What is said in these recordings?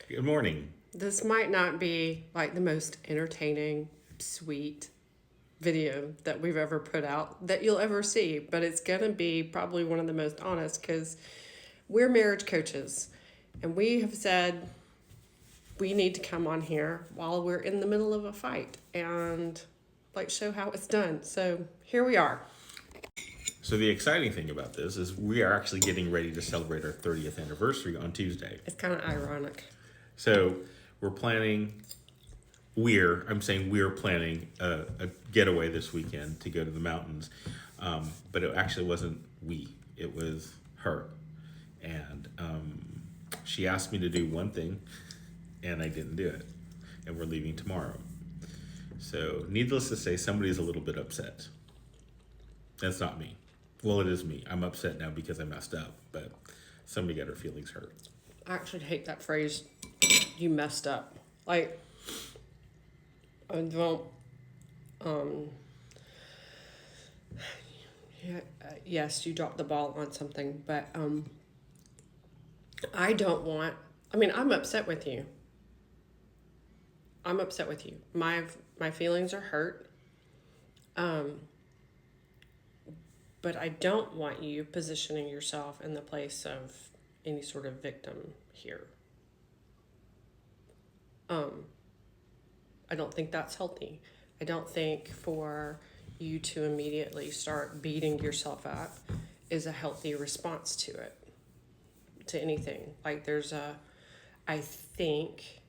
Good morning. This might not be like the most entertaining, sweet video that we've ever put out that you'll ever see, but it's going to be probably one of the most honest because we're marriage coaches and we have said we need to come on here while we're in the middle of a fight and like show how it's done. So here we are. So, the exciting thing about this is we are actually getting ready to celebrate our 30th anniversary on Tuesday. It's kind of ironic. So, we're planning, I'm saying we're planning a getaway this weekend to go to the mountains. But it actually wasn't we, it was her. And she asked me to do one thing, and I didn't do it. And we're leaving tomorrow. So, needless to say, somebody's a little bit upset. That's not me. Well, it is me. I'm upset now because I messed up, but somebody got her feelings hurt. I actually hate that phrase, you messed up. Like, I don't, yeah, yes, you dropped the ball on something, but I don't want, I'm upset with you. I'm upset with you. My feelings are hurt. But I don't want you positioning yourself in the place of any sort of victim here. I don't think that's healthy. I don't think for you to immediately start beating yourself up is a healthy response to it, to anything. Like I think,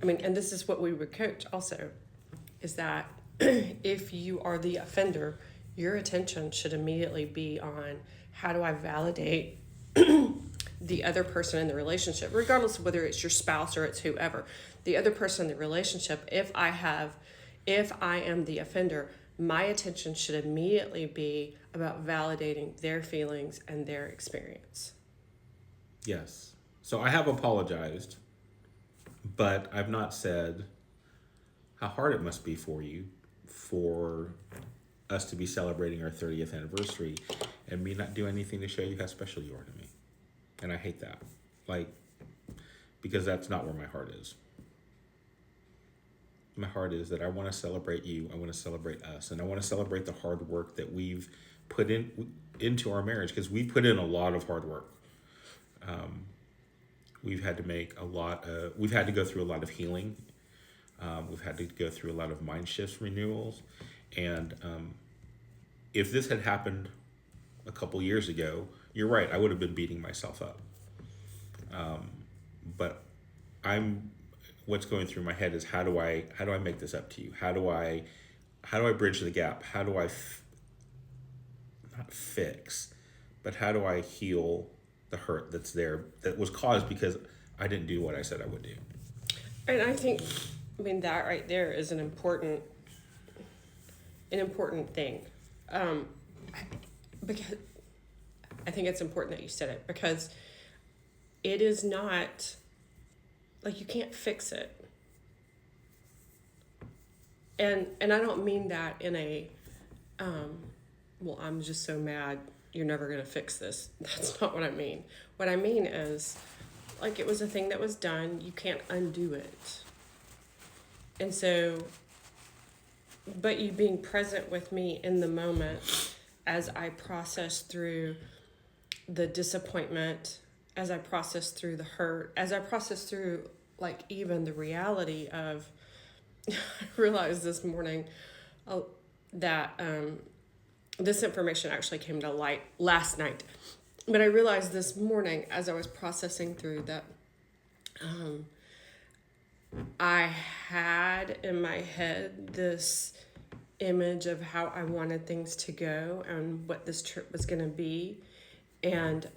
and this is what we would coach also, is that if you are the offender, your attention should immediately be on how do I validate the other person in the relationship, regardless of whether it's your spouse or it's whoever. The other person in the relationship, if I am the offender, my attention should immediately be about validating their feelings and their experience. Yes. So I have apologized, but I've not said how hard it must be for you for us to be celebrating our 30th anniversary and me not do anything to show you how special you are to me. And I hate that. Because that's not where my heart is. My heart is that I want to celebrate you, I want to celebrate us, and I want to celebrate the hard work that we've put into our marriage, because we put in a lot of hard work. We've had to we've had to go through a lot of healing. We've had to go through a lot of mind shifts, renewals. And if this had happened a couple years ago, you're right, I would have been beating myself up. But what's going through my head is how do I make this up to you? How do I bridge the gap? How do I not fix, but how do I heal the hurt that's there, that was caused because I didn't do what I said I would do? And I think, that right there is an important thing. Because I think it's important that you said it, because it is not, like, you can't fix it. And I don't mean that in a, well, I'm just so mad, you're never going to fix this. That's not what I mean. What I mean is, like, it was a thing that was done, you can't undo it. And so, but you being present with me in the moment as I process through the disappointment, as I process through the hurt, as I process through, like, even the reality of, I realized this morning that this information actually came to light last night. But I realized this morning as I was processing through that I had in my head this image of how I wanted things to go and what this trip was going to be. And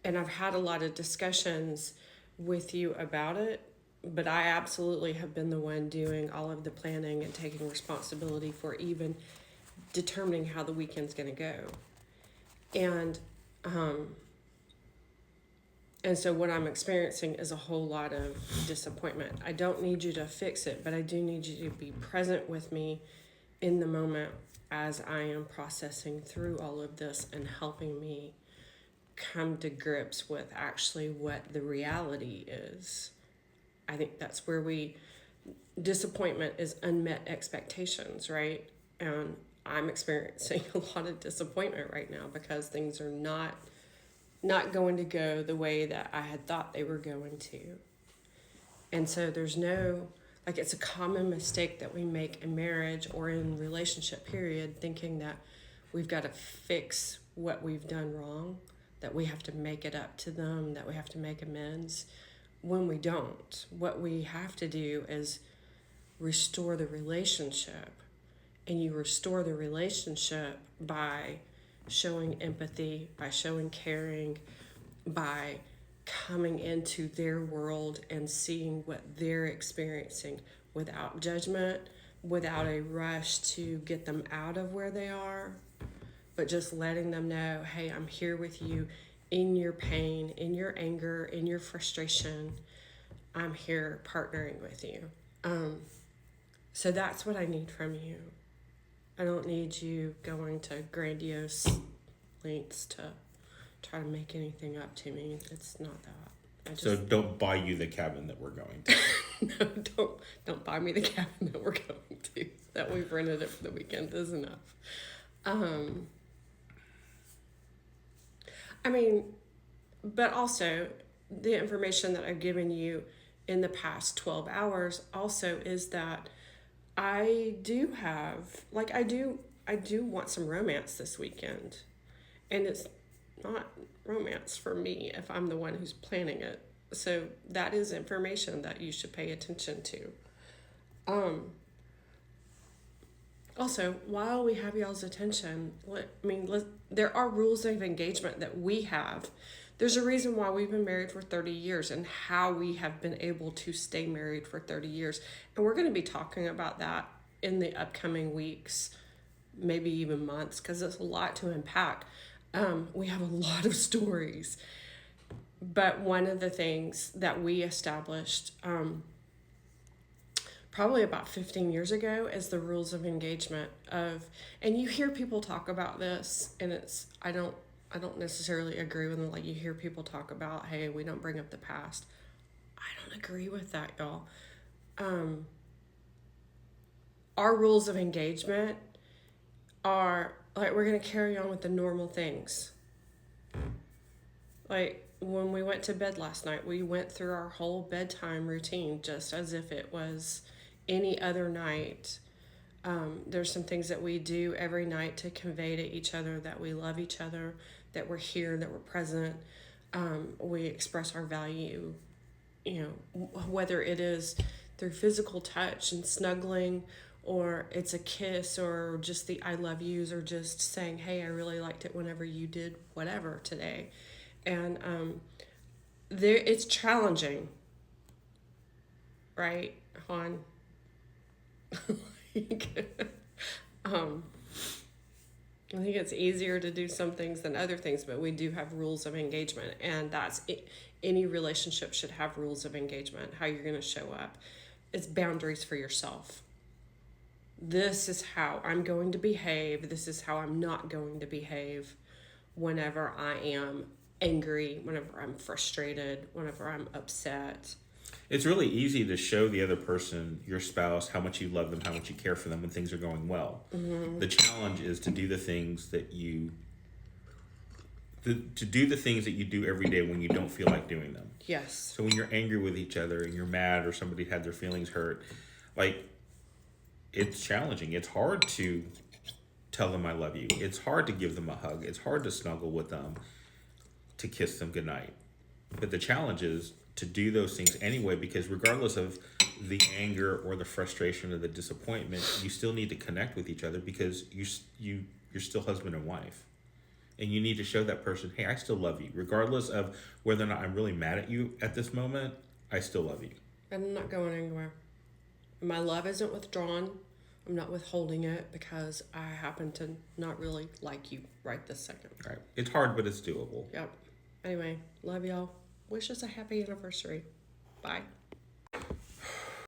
I've had a lot of discussions with you about it, but I absolutely have been the one doing all of the planning and taking responsibility for even determining how the weekend's going to go. And so what I'm experiencing is a whole lot of disappointment. I don't need you to fix it, but I do need you to be present with me in the moment as I am processing through all of this and helping me come to grips with actually what the reality is. I think that's where disappointment is unmet expectations, right? And I'm experiencing a lot of disappointment right now because things are not going to go the way that I had thought they were going to. And so there's no, like, it's a common mistake that we make in marriage or in relationship period, thinking that we've got to fix what we've done wrong, that we have to make it up to them, that we have to make amends, when we don't. What we have to do is restore the relationship. And you restore the relationship by showing empathy, by showing caring, by coming into their world and seeing what they're experiencing without judgment, without a rush to get them out of where they are, but just letting them know, hey, I'm here with you in your pain, in your anger, in your frustration. I'm here partnering with you. So that's what I need from you. I don't need you going to grandiose lengths to try to make anything up to me. It's not that. So don't buy you the cabin that we're going to. No, don't buy me the cabin that we're going to. That we've rented it for the weekend is enough. I mean, but also the information that I've given you in the past 12 hours also is that I do have, like, I do want some romance this weekend. And it's not romance for me if I'm the one who's planning it. So that is information that you should pay attention to. Also, while we have y'all's attention, there are rules of engagement that we have. There's a reason why we've been married for 30 years and how we have been able to stay married for 30 years. And we're going to be talking about that in the upcoming weeks, maybe even months, because it's a lot to unpack. We have a lot of stories. But one of the things that we established probably about 15 years ago is the rules of engagement and you hear people talk about this, and I don't necessarily agree with them. Like, you hear people talk about, hey, we don't bring up the past. I don't agree with that, y'all. Our rules of engagement are, like, we're going to carry on with the normal things. Like, when we went to bed last night, we went through our whole bedtime routine just as if it was any other night. There's some things that we do every night to convey to each other that we love each other, that we're here, that we're present. We express our value, whether it is through physical touch and snuggling, or it's a kiss, or just the I love yous, or just saying, hey, I really liked it whenever you did whatever today. And it's challenging, right, Han? I think it's easier to do some things than other things, but we do have rules of engagement, and that's it. Any relationship should have rules of engagement, how you're going to show up. It's boundaries for yourself. This is how I'm going to behave. This is how I'm not going to behave whenever I am angry, whenever I'm frustrated, whenever I'm upset. It's really easy to show the other person, your spouse, how much you love them, how much you care for them when things are going well. Mm-hmm. The challenge is to do the things that you do every day when you don't feel like doing them. Yes. So when you're angry with each other and you're mad, or somebody had their feelings hurt, like, it's challenging. It's hard to tell them I love you. It's hard to give them a hug. It's hard to snuggle with them, to kiss them goodnight. But the challenge is to do those things anyway, because regardless of the anger or the frustration or the disappointment, you still need to connect with each other, because you're still husband and wife. And you need to show that person, hey, I still love you. Regardless of whether or not I'm really mad at you at this moment, I still love you. I'm not going anywhere. My love isn't withdrawn. I'm not withholding it because I happen to not really like you right this second. Right. It's hard, but it's doable. Yep. Anyway, love y'all. Wish us a happy anniversary. Bye.